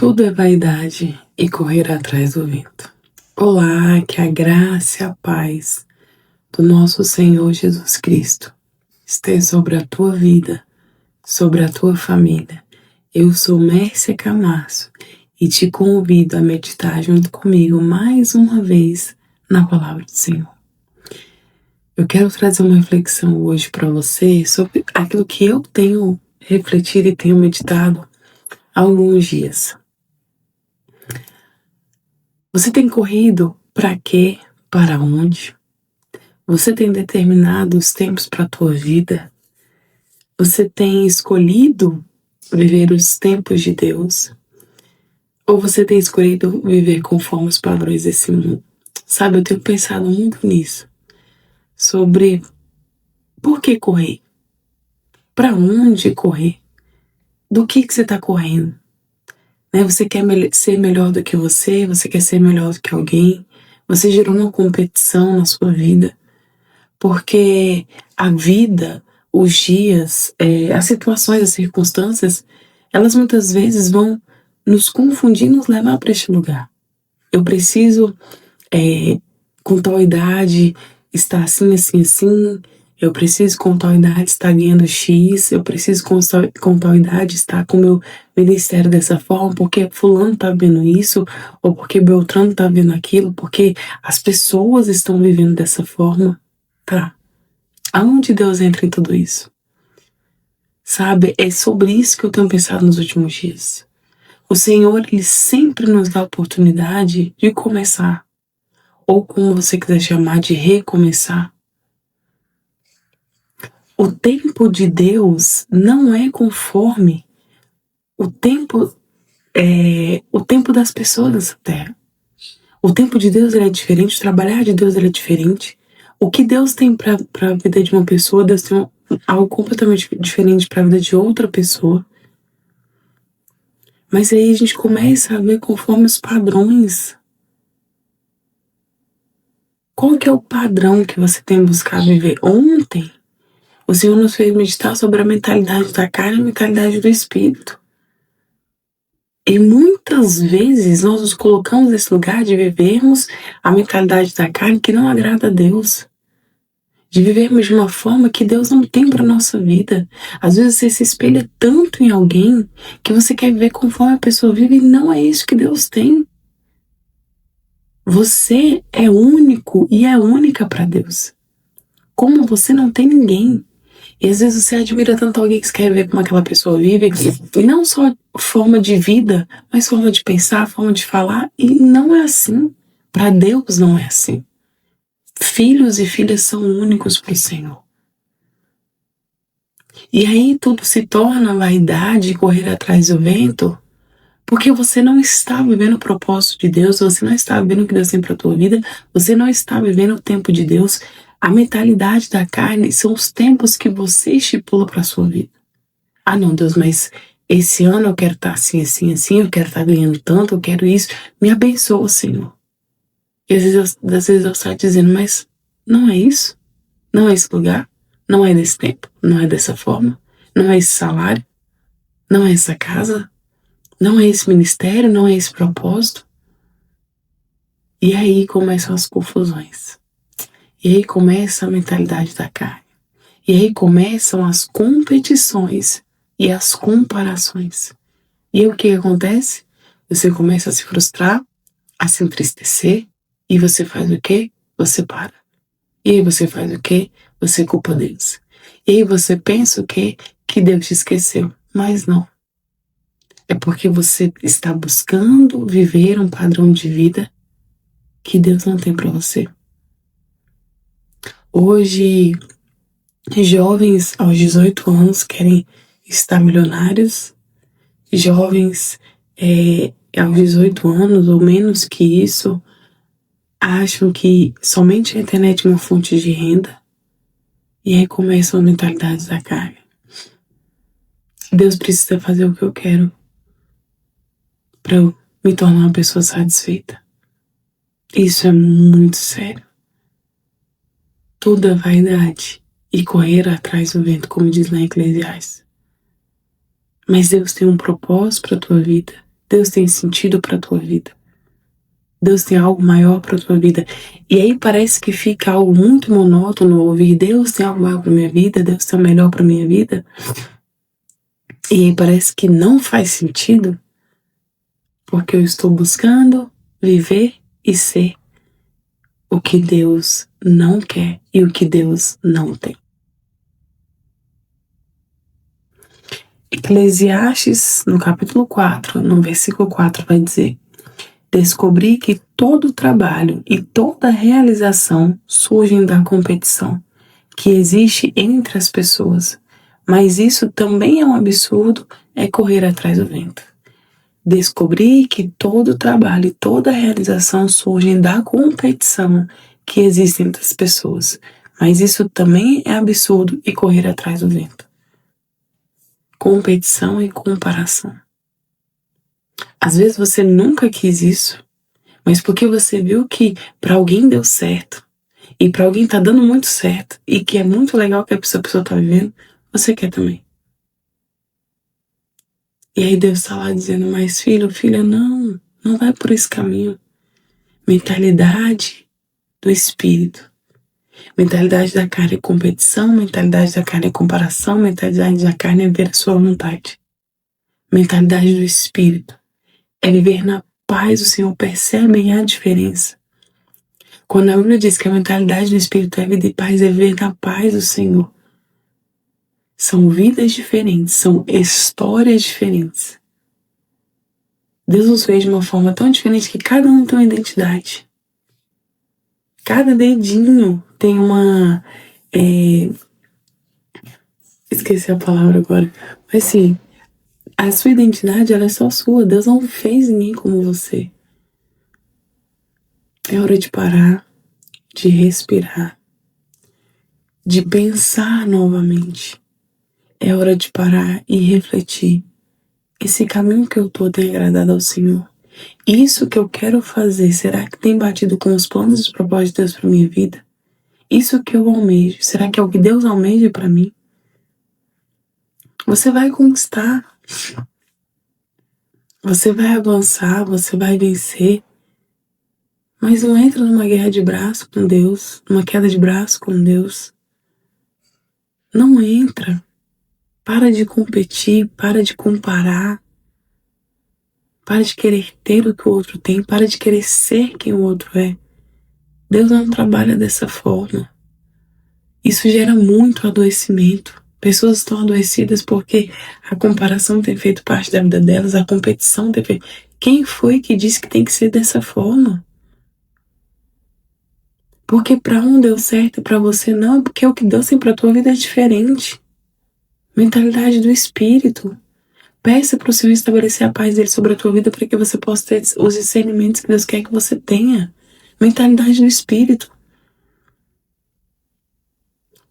Tudo é vaidade e correr atrás do vento. Olá, que a graça e a paz do nosso Senhor Jesus Cristo esteja sobre a tua vida, sobre a tua família. Eu sou Mércia Camasso e te convido a meditar junto comigo mais uma vez na Palavra do Senhor. Eu quero trazer uma reflexão hoje para você sobre aquilo que eu tenho refletido e tenho meditado há alguns dias. Você tem corrido para quê? Para onde? Você tem determinado os tempos para a tua vida? Você tem escolhido viver os tempos de Deus? Ou você tem escolhido viver conforme os padrões desse mundo? Sabe, eu tenho pensado muito nisso. Sobre por que correr? Para onde correr? Do que você está correndo? Você quer ser melhor do que você quer ser melhor do que alguém, você gerou uma competição na sua vida, porque a vida, os dias, as situações, as circunstâncias, elas muitas vezes vão nos confundir, nos levar para este lugar. Eu preciso, com tal idade, estar assim, assim, assim. Eu preciso com tal idade estar ganhando X, eu preciso com tal idade estar com o meu ministério dessa forma, porque fulano tá vendo isso, ou porque Beltrano tá vendo aquilo, porque as pessoas estão vivendo dessa forma. Tá. Aonde Deus entra em tudo isso? Sabe, é sobre isso que eu tenho pensado nos últimos dias. O Senhor, Ele sempre nos dá a oportunidade de começar, ou como você quiser chamar, de recomeçar. O tempo de Deus não é conforme o tempo das pessoas dessa terra. O tempo de Deus ele é diferente, o trabalhar de Deus ele é diferente. O que Deus tem para a vida de uma pessoa, Deus tem algo completamente diferente para a vida de outra pessoa. Mas aí a gente começa a ver conforme os padrões. Qual que é o padrão que você tem buscado viver? Ontem, o Senhor nos fez meditar sobre a mentalidade da carne e a mentalidade do espírito. E muitas vezes nós nos colocamos nesse lugar de vivermos a mentalidade da carne que não agrada a Deus. De vivermos de uma forma que Deus não tem para nossa vida. Às vezes você se espelha tanto em alguém que você quer viver conforme a pessoa vive e não é isso que Deus tem. Você é único e é única para Deus. Como você não tem ninguém. E às vezes você admira tanto alguém que você quer ver como aquela pessoa vive, e não só forma de vida, mas forma de pensar, forma de falar, e não é assim. Para Deus não é assim. Filhos e filhas são únicos para o Senhor. E aí tudo se torna vaidade, correr atrás do vento, porque você não está vivendo o propósito de Deus, você não está vivendo o que Deus tem para a tua vida, você não está vivendo o tempo de Deus. A mentalidade da carne são os tempos que você estipula para a sua vida. Ah não, Deus, mas esse ano eu quero estar assim, assim, assim, eu quero estar ganhando tanto, eu quero isso. Me abençoa, Senhor. E às vezes eu saio dizendo, mas não é isso? Não é esse lugar? Não é desse tempo? Não é dessa forma? Não é esse salário? Não é essa casa? Não é esse ministério? Não é esse propósito? E aí começam as confusões. E aí começa a mentalidade da carne. E aí começam as competições e as comparações. E aí o que acontece? Você começa a se frustrar, a se entristecer, e você faz o quê? Você para. E aí você faz o quê? Você culpa Deus. E aí você pensa o quê? Que Deus te esqueceu. Mas não. É porque você está buscando viver um padrão de vida que Deus não tem para você. Hoje, jovens aos 18 anos querem estar milionários. Jovens aos 18 anos ou menos que isso acham que somente a internet é uma fonte de renda. E aí começam a mentalidade da carne. Deus precisa fazer o que eu quero para eu me tornar uma pessoa satisfeita. Isso é muito sério. Tudo é vaidade e correr atrás do vento, como diz lá em Eclesiastes. Mas Deus tem um propósito para a tua vida. Deus tem sentido para a tua vida. Deus tem algo maior para a tua vida. E aí parece que fica algo muito monótono ouvir: Deus tem algo maior para minha vida, Deus tem o melhor para minha vida. E aí parece que não faz sentido, porque eu estou buscando viver e ser o que Deus não quer e o que Deus não tem. Eclesiastes, no capítulo 4, no versículo 4, vai dizer: descobri que todo trabalho e toda realização surgem da competição que existe entre as pessoas, mas isso também é um absurdo, é correr atrás do vento. Descobri que todo trabalho e toda realização surgem da competição que existe entre as pessoas, mas isso também é absurdo e correr atrás do vento. Competição e comparação. Às vezes você nunca quis isso, mas porque você viu que para alguém deu certo, e para alguém tá dando muito certo, e que é muito legal que essa pessoa tá vivendo, você quer também. E aí Deus tá lá dizendo: mas filho, filha, não vai por esse caminho. Mentalidade do espírito. Mentalidade da carne é competição, mentalidade da carne é comparação, mentalidade da carne é ver a sua vontade. Mentalidade do espírito é viver na paz do Senhor. Percebem a diferença? Quando a Bíblia diz que a mentalidade do espírito é vida e paz, é viver na paz do Senhor. São vidas diferentes, são histórias diferentes. Deus nos fez de uma forma tão diferente que cada um tem uma identidade. Cada dedinho tem uma... esqueci a palavra agora. Mas assim, a sua identidade, ela é só sua. Deus não fez ninguém como você. É hora de parar, de respirar, de pensar novamente. É hora de parar e refletir. Esse caminho que eu tô tem agradado ao Senhor? Isso que eu quero fazer, será que tem batido com os planos e os propósitos de Deus para minha vida? Isso que eu almejo, será que é o que Deus almeja para mim? Você vai conquistar. Você vai avançar, você vai vencer. Mas não entra numa guerra de braço com Deus, numa queda de braço com Deus. Não entra. Para de competir, para de comparar. Para de querer ter o que o outro tem, para de querer ser quem o outro é. Deus não trabalha dessa forma. Isso gera muito adoecimento. Pessoas estão adoecidas porque a comparação tem feito parte da vida delas, a competição tem feito. Quem foi que disse que tem que ser dessa forma? Porque para um deu certo e para você não, porque o que Deus tem para tua vida é diferente. Mentalidade do espírito. Peça para o Senhor estabelecer a paz dele sobre a tua vida para que você possa ter os discernimentos que Deus quer que você tenha. Mentalidade do espírito.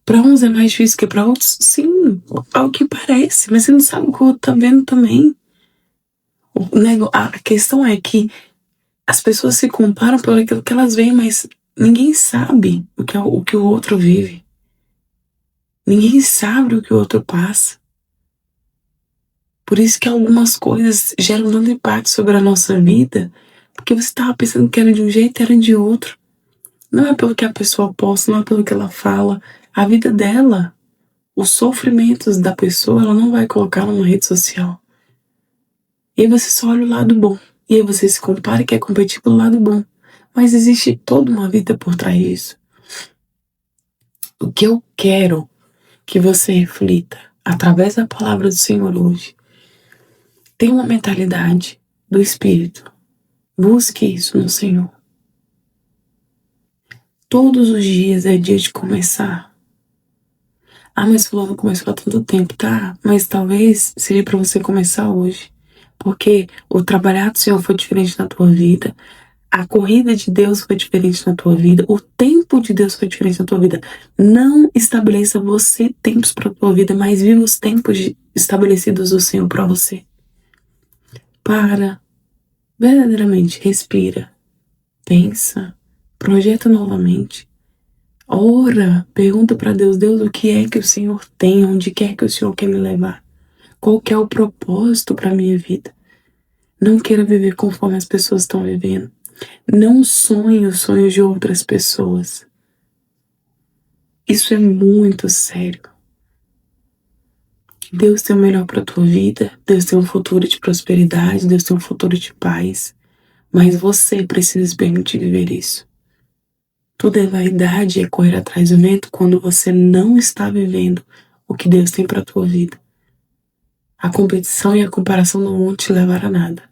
Para uns é mais difícil que para outros, sim, ao que parece, mas você não sabe o que o outro tá vendo também. A questão é que as pessoas se comparam pelo aquilo que elas veem, mas ninguém sabe o que o outro vive. Ninguém sabe o que o outro passa. Por isso que algumas coisas geram tanto impacto sobre a nossa vida, porque você estava pensando que era de um jeito e era de outro. Não é pelo que a pessoa posta, não é pelo que ela fala. A vida dela, os sofrimentos da pessoa, ela não vai colocar numa rede social. E aí você só olha o lado bom. E aí você se compara e quer competir pelo lado bom. Mas existe toda uma vida por trás disso. O que eu quero que você reflita através da palavra do Senhor hoje, tenha uma mentalidade do Espírito. Busque isso no Senhor. Todos os dias é dia de começar. Ah, mas fulano começou há tanto tempo, tá? Mas talvez seja para você começar hoje. Porque o trabalhar do Senhor foi diferente na tua vida. A corrida de Deus foi diferente na tua vida. O tempo de Deus foi diferente na tua vida. Não estabeleça você tempos para a tua vida, mas viva os tempos estabelecidos do Senhor para você. Para. Verdadeiramente, respira. Pensa. Projeta novamente. Ora, pergunta para Deus: Deus, o que é que o Senhor tem? Onde quer que o Senhor quer me levar? Qual que é o propósito para minha vida? Não queira viver conforme as pessoas estão vivendo. Não sonhe os sonhos de outras pessoas. Isso é muito sério. Deus tem o melhor para a tua vida, Deus tem um futuro de prosperidade, Deus tem um futuro de paz, mas você precisa se permitir viver isso. Tudo é vaidade e é correr atrás do vento quando você não está vivendo o que Deus tem para a tua vida. A competição e a comparação não vão te levar a nada.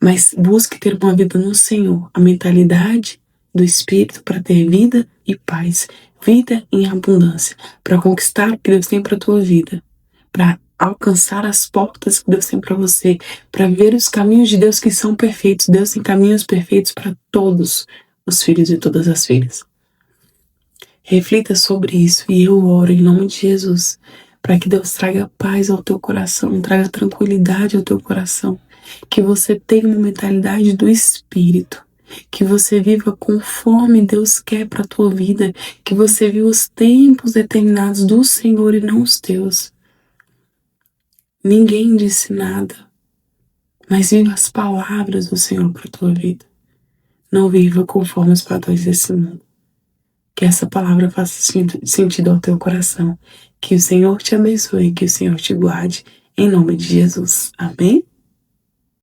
Mas busque ter uma vida no Senhor, a mentalidade do Espírito para ter vida e paz, vida em abundância, para conquistar o que Deus tem para a tua vida, para alcançar as portas que Deus tem para você, para ver os caminhos de Deus que são perfeitos. Deus tem caminhos perfeitos para todos os filhos e todas as filhas. Reflita sobre isso e eu oro em nome de Jesus, para que Deus traga paz ao teu coração, traga tranquilidade ao teu coração, que você tenha uma mentalidade do Espírito, que você viva conforme Deus quer para a tua vida, que você viva os tempos determinados do Senhor e não os teus. Ninguém disse nada, mas viva as palavras do Senhor para a tua vida. Não viva conforme os padrões desse mundo. Que essa palavra faça sentido ao teu coração. Que o Senhor te abençoe, que o Senhor te guarde, em nome de Jesus. Amém?